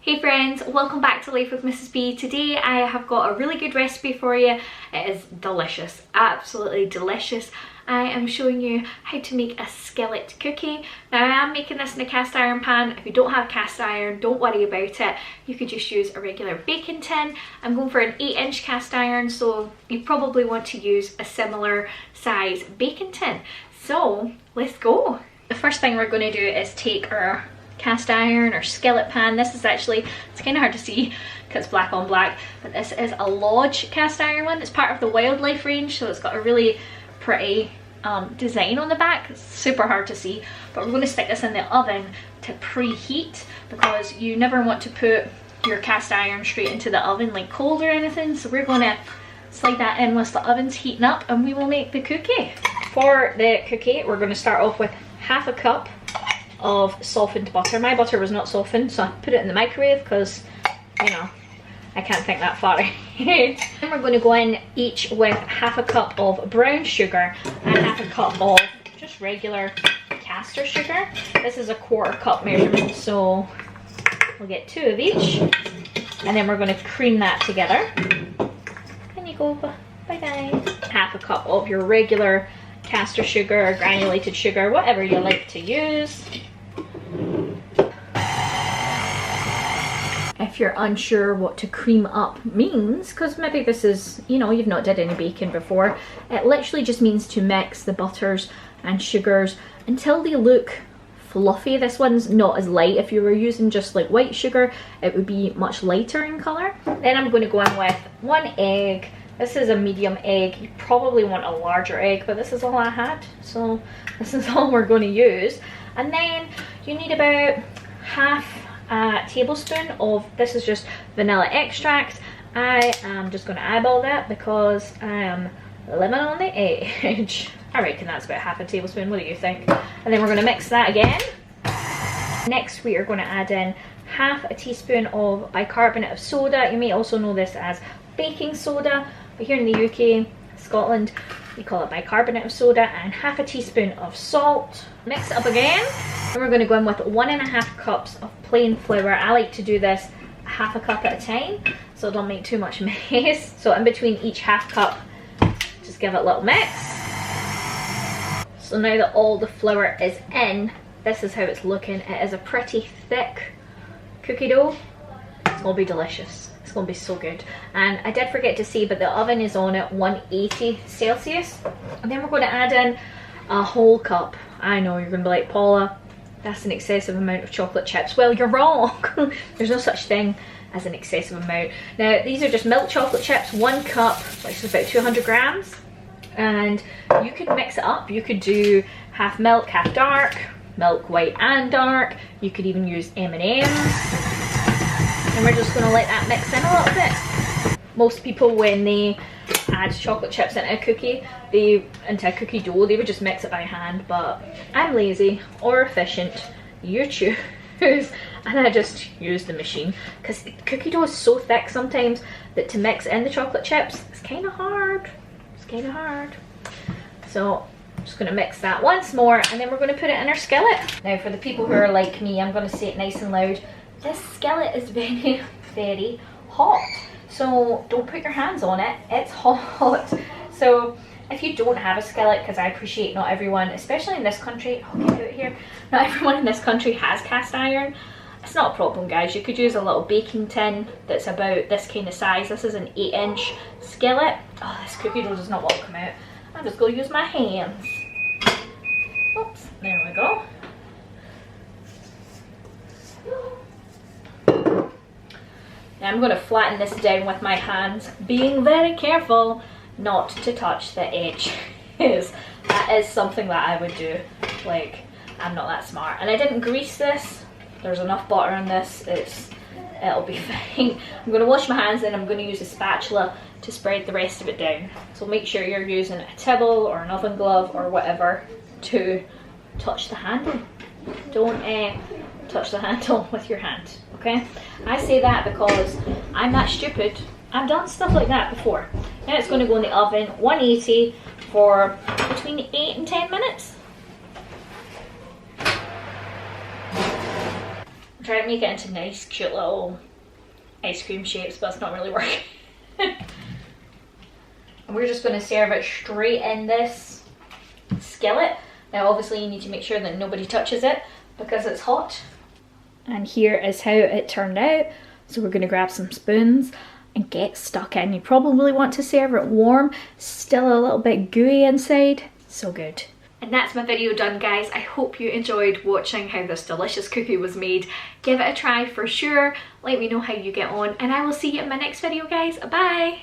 Hey friends, welcome back to Life with Mrs. B. Today I have got a really good recipe for you. It is delicious, absolutely delicious. I am showing you how to make a skillet cookie. Now I am making this in a cast iron pan. If you don't have cast iron, don't worry about it. You could just use a regular baking tin. I'm going for an 8-inch cast iron, so you probably want to use a similar size baking tin. So let's go. The first thing we're going to do is take our cast iron or skillet pan. This is actually, it's kind of hard to see because it's black on black, but this is a Lodge cast iron one. It's part of the wildlife range, so it's got a really pretty design on the back. It's super hard to see, but we're going to stick this in the oven to preheat because you never want to put your cast iron straight into the oven like cold or anything. So we're going to slide that in whilst the oven's heating up and we will make the cookie. For the cookie, we're going to start off with half a cup of softened butter. My butter was not softened, so I put it in the microwave because, you know, I can't think that far ahead. Then we're going to go in each with half a cup of brown sugar and half a cup of just regular caster sugar. This is a 1/4 cup measurement, so we'll get 2 of each. And then we're going to cream that together. Can you go bye bye? Half a cup of your regular caster sugar or granulated sugar, whatever you like to use. If you're unsure what to cream up means, because maybe this is, you know, you've not did any baking before, it literally just means to mix the butters and sugars until they look fluffy. This one's not as light. If you were using just like white sugar, it would be much lighter in colour. Then I'm going to go in with 1 egg. This is a medium egg. You probably want a larger egg, but this is all I had, so this is all we're going to use. And then you need about half a tablespoon of, this is just vanilla extract. I am just going to eyeball that because I am living on the edge. I reckon that's about half a tablespoon. What do you think? And then we're going to mix that again. Next we are going to add in half a teaspoon of bicarbonate of soda. You may also know this as baking soda, but here in the UK, Scotland, we call it bicarbonate of soda, and half a teaspoon of salt. Mix it up again, and we're going to go in with 1.5 cups of plain flour. I like to do this half a cup at a time, so don't make too much mess. So in between each half cup, just give it a little mix. So now that all the flour is in, this is how it's looking. It is a pretty thick cookie dough. It's going to be delicious. It's going to be so good. And I did forget to say, but the oven is on at 180 Celsius. And then we're going to add in a whole cup. I know you're going to be like, Paula, that's an excessive amount of chocolate chips. Well, you're wrong. There's no such thing as an excessive amount. Now, these are just milk chocolate chips, 1 cup, which is about 200 grams. And you could mix it up. You could do half milk, half dark, milk white and dark. You could even use M&Ms. And we're just going to let that mix in a little bit. Most people, when they add chocolate chips into a cookie, into a cookie dough, they would just mix it by hand, but I'm lazy or efficient, you choose, and I just use the machine because cookie dough is so thick sometimes that to mix in the chocolate chips is kind of hard. It's kind of hard. So I'm just going to mix that once more, and then we're going to put it in our skillet. Now for the people who are like me, I'm going to say it nice and loud. This skillet is very, very hot, so don't put your hands on it. It's hot. So if you don't have a skillet, because I appreciate not everyone, especially in this country, I'll get out here, not everyone in this country has cast iron. It's not a problem, guys. You could use a little baking tin that's about this kind of size. This is an 8-inch skillet. Oh, this cookie dough does not want to come out. I'm just going to use my hands. Oops, there we go. Now I'm going to flatten this down with my hands, being very careful not to touch the edges. That is something that I would do. Like, I'm not that smart. And I didn't grease this. There's enough butter in this. It'll be fine. I'm going to wash my hands and I'm going to use a spatula to spread the rest of it down. So make sure you're using a towel or an oven glove or whatever to touch the handle. Don't touch the handle with your hand, okay? I say that because I'm that stupid. I've done stuff like that before. Now it's going to go in the oven, 180 for between 8 and 10 minutes. I'm trying to make it into nice, cute little ice cream shapes, but it's not really working. And we're just going to serve it straight in this skillet. Now obviously you need to make sure that nobody touches it because it's hot. And here is how it turned out. So we're going to grab some spoons and get stuck in. You probably want to serve it warm, still a little bit gooey inside. So good. And that's my video done, guys. I hope you enjoyed watching how this delicious cookie was made. Give it a try for sure. Let me know how you get on, and I will see you in my next video, guys. Bye!